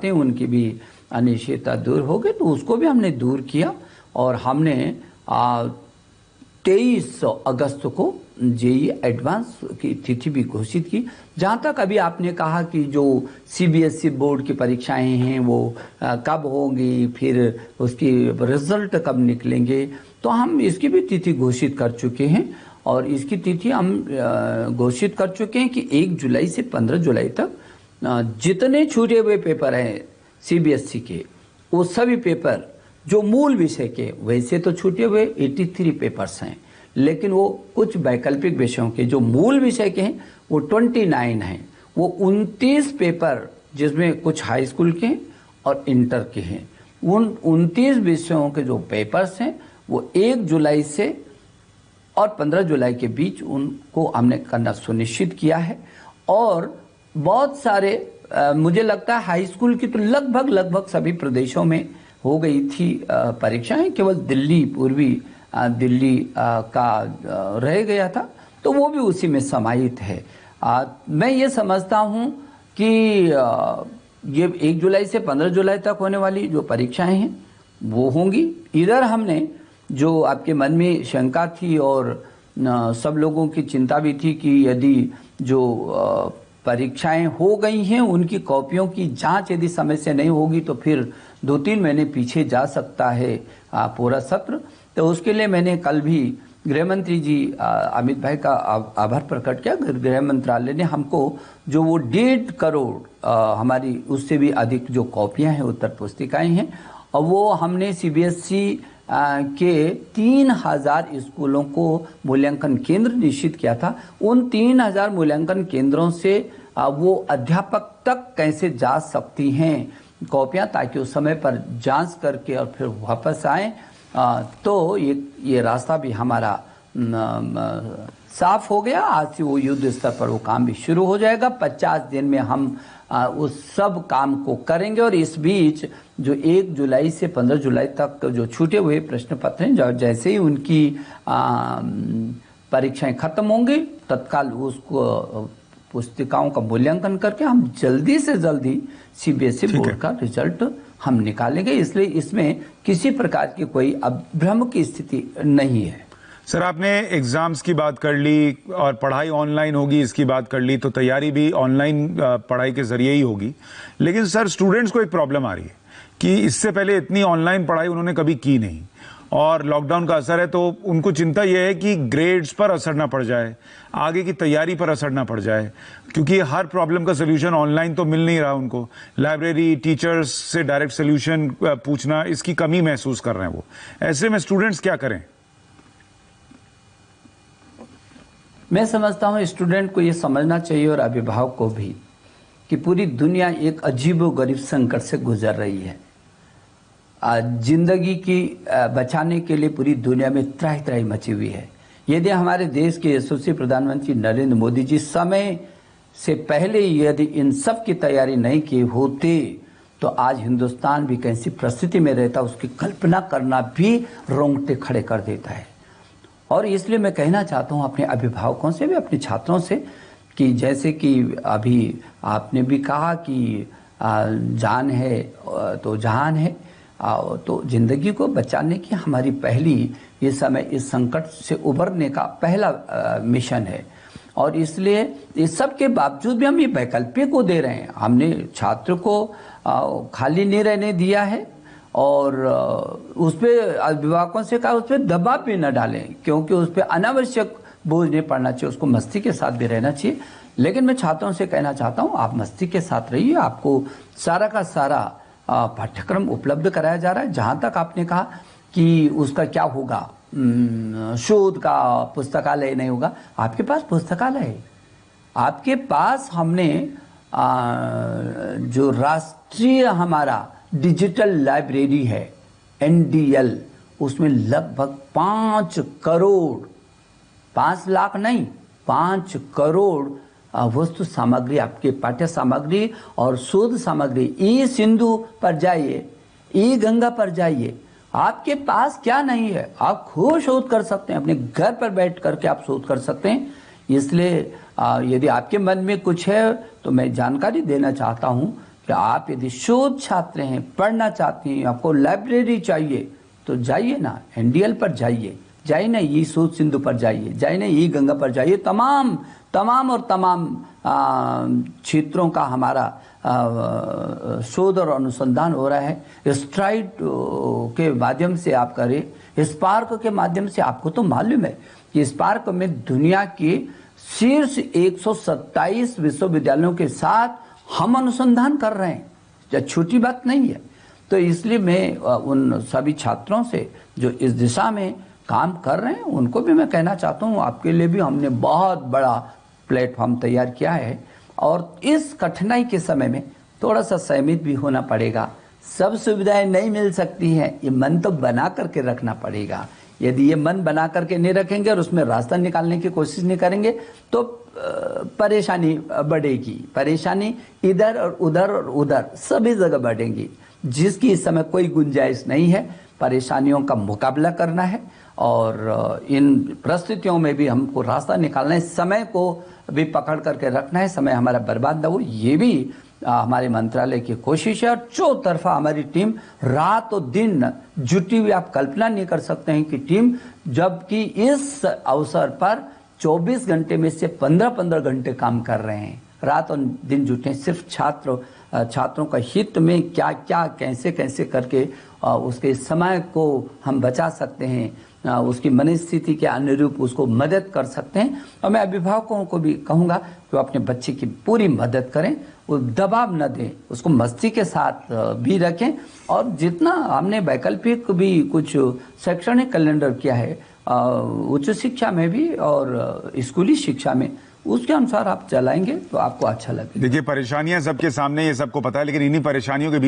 उनकी भी अनिश्चितता दूर हो गई, तो उसको भी हमने दूर किया और हमने 23 अगस्त को जेई एडवांस की तिथि भी घोषित की। जहाँ तक अभी आपने कहा कि जो सीबीएसई बोर्ड की परीक्षाएं हैं वो कब होंगी, फिर उसकी रिजल्ट कब निकलेंगे, तो हम इसकी भी तिथि घोषित कर चुके हैं और इसकी तिथि हम घोषित कर चुके हैं कि 1 जुलाई से 15 जुलाई तक जितने छूटे हुए पेपर हैं सीबीएसई के, वो सभी पेपर जो मूल विषय के, वैसे तो छूटे हुए 83 पेपर्स हैं, लेकिन वो कुछ वैकल्पिक विषयों के जो मूल विषय के हैं वो 29 हैं। वो 29 पेपर जिसमें कुछ हाई स्कूल के हैं और इंटर के हैं, उन 29 विषयों के जो पेपर्स हैं वो 1 जुलाई से और 15 जुलाई के बीच उनको हमने करना सुनिश्चित किया है। और बहुत सारे मुझे लगता है हाई स्कूल की तो लगभग सभी प्रदेशों में हो गई थी परीक्षाएं, केवल दिल्ली, पूर्वी दिल्ली का रह गया था, तो वो भी उसी में समाहित है। मैं ये समझता हूँ कि ये 1 जुलाई से 15 जुलाई तक होने वाली जो परीक्षाएं हैं वो होंगी। इधर हमने जो आपके मन में शंका थी और सब लोगों की चिंता भी थी कि यदि जो परीक्षाएं हो गई हैं उनकी कॉपियों की जांच यदि समय से नहीं होगी तो फिर 2-3 महीने पीछे जा सकता है पूरा सत्र। तो उसके लिए मैंने कल भी गृह मंत्री जी अमित भाई का आभार प्रकट किया। गृह मंत्रालय ने हमको जो वो 1.5 करोड़ हमारी उससे भी अधिक जो कॉपियां हैं, उत्तर पुस्तिकाएं हैं, और वो हमने सीबीएसई के 3000 स्कूलों को मूल्यांकन केंद्र निश्चित किया था। उन 3000 मूल्यांकन केंद्रों से वो अध्यापक तक कैसे जा सकती हैं कॉपियां, ताकि उस समय पर जांच करके और फिर वापस आए। तो ये रास्ता भी हमारा साफ हो गया। आज से वो युद्ध स्तर पर वो काम भी शुरू हो जाएगा। 50 दिन में हम उस सब काम को करेंगे और इस बीच जो 1 जुलाई से 15 जुलाई तक जो छूटे हुए प्रश्न पत्र हैं, जैसे ही उनकी परीक्षाएं खत्म होंगी तत्काल उसको पुस्तिकाओं का मूल्यांकन करके हम जल्दी से जल्दी सीबीएसई बोर्ड का रिजल्ट हम निकालेंगे। इसलिए इसमें किसी प्रकार की कोई अभ्रम की स्थिति नहीं है। सर, आपने एग्जाम्स की बात कर ली और पढ़ाई ऑनलाइन होगी इसकी बात कर ली, तो तैयारी भी ऑनलाइन पढ़ाई के जरिए ही होगी। लेकिन सर, स्टूडेंट्स को एक प्रॉब्लम आ रही है कि इससे पहले इतनी ऑनलाइन पढ़ाई उन्होंने कभी की नहीं और लॉकडाउन का असर है, तो उनको चिंता यह है कि ग्रेड्स पर असर ना पड़ जाए, आगे की तैयारी पर असर ना पड़ जाए, क्योंकि हर प्रॉब्लम का सोल्यूशन ऑनलाइन तो मिल नहीं रहा उनको। लाइब्रेरी, टीचर्स से डायरेक्ट सोल्यूशन पूछना, इसकी कमी महसूस कर रहे हैं वो। ऐसे में स्टूडेंट्स क्या करें? मैं समझता हूँ स्टूडेंट को ये समझना चाहिए और अभिभावक को भी कि पूरी दुनिया एक अजीबोगरीब संकट से गुजर रही है। जिंदगी की बचाने के लिए पूरी दुनिया में त्राही त्राही मची हुई है। यदि हमारे देश के यशस्वी प्रधानमंत्री नरेंद्र मोदी जी समय से पहले यदि इन सब की तैयारी नहीं की होती तो आज हिंदुस्तान भी कैसी परिस्थिति में रहता, उसकी कल्पना करना भी रोंगटे खड़े कर देता है। और इसलिए मैं कहना चाहता हूँ अपने अभिभावकों से भी, अपने छात्रों से, कि जैसे कि अभी आपने भी कहा कि जान है तो जहान है, तो जिंदगी को बचाने की हमारी पहली ये समय इस संकट से उबरने का पहला मिशन है। और इसलिए इस सब के बावजूद भी हम ये वैकल्पिक को दे रहे हैं। हमने छात्र को खाली नहीं रहने दिया है और उस पर अभिभावकों से कहा उस पर दबाव भी न डालें, क्योंकि उस पर अनावश्यक बोझ नहीं पड़ना चाहिए, उसको मस्ती के साथ भी रहना चाहिए। लेकिन मैं छात्रों से कहना चाहता हूँ आप मस्ती के साथ रहिए, आपको सारा का सारा पाठ्यक्रम उपलब्ध कराया जा रहा है। जहाँ तक आपने कहा कि उसका क्या होगा, शोध का पुस्तकालय नहीं होगा, आपके पास पुस्तकालय है, आपके पास हमने जो राष्ट्रीय हमारा डिजिटल लाइब्रेरी है NDL, उसमें लगभग 5 करोड़, 5 लाख नहीं, 5 करोड़ वस्तु सामग्री, आपके पाठ्य सामग्री और शोध सामग्री। ई सिंधु पर जाइए, ई गंगा पर जाइए, आपके पास क्या नहीं है, आप खूब शोध कर सकते हैं, अपने घर पर बैठ करके आप शोध कर सकते हैं। इसलिए यदि आपके मन में कुछ है तो मैं जानकारी देना चाहता हूँ कि आप यदि शोध छात्र हैं, पढ़ना चाहते हैं, आपको लाइब्रेरी चाहिए तो जाइए ना, एनडीएल पर जाइए, जाइए ना ई शोध सिंधु पर जाइए, जाइए ना ई गंगा पर जाइए। तमाम क्षेत्रों का हमारा शोध और अनुसंधान हो रहा है। स्ट्राइड के माध्यम से आप करें, स्पार्क के माध्यम से। आपको तो मालूम है कि स्पार्क में दुनिया के शीर्ष 127 विश्वविद्यालयों के साथ हम अनुसंधान कर रहे हैं, छोटी बात नहीं है। तो इसलिए मैं उन सभी छात्रों से जो इस दिशा में काम कर रहे हैं उनको भी मैं कहना चाहता हूँ, आपके लिए भी हमने बहुत बड़ा प्लेटफॉर्म तैयार किया है। और इस कठिनाई के समय में थोड़ा सा संयमित भी होना पड़ेगा। सब सुविधाएं नहीं मिल सकती हैं, ये मन तो बना करके रखना पड़ेगा। यदि ये मन बना करके नहीं रखेंगे और उसमें रास्ता निकालने की कोशिश नहीं करेंगे तो परेशानी बढ़ेगी। परेशानी इधर और उधर सभी जगह बढ़ेंगी, जिसकी इस समय कोई गुंजाइश नहीं है। परेशानियों का मुकाबला करना है और इन परिस्थितियों में भी हमको रास्ता निकालना है, समय को भी पकड़ करके रखना है, समय हमारा बर्बाद न हो। ये भी हमारे मंत्रालय की कोशिश है और चौतरफा हमारी टीम रात और दिन जुटी हुई। आप कल्पना नहीं कर सकते हैं कि टीम, जबकि इस अवसर पर 24 घंटे में से 15-15 घंटे काम कर रहे हैं, रात और दिन जुटे, सिर्फ छात्रों का हित में क्या क्या कैसे कैसे करके उसके समय को हम बचा सकते हैं, उसकी मनस्थिति के अनुरूप उसको मदद कर सकते हैं। और मैं अभिभावकों को भी कहूँगा कि वो अपने बच्चे की पूरी मदद करें, वो दबाव न दें, उसको मस्ती के साथ भी रखें। और जितना हमने वैकल्पिक भी कुछ शैक्षणिक कैलेंडर किया है उच्च शिक्षा में भी और स्कूली शिक्षा में, उसके अनुसार आप चलाएंगे तो आपको अच्छा लगेगा। देखिए, परेशानियां सबके सामने, ये सबको पता है, लेकिन इन्हीं परेशानियों के बीच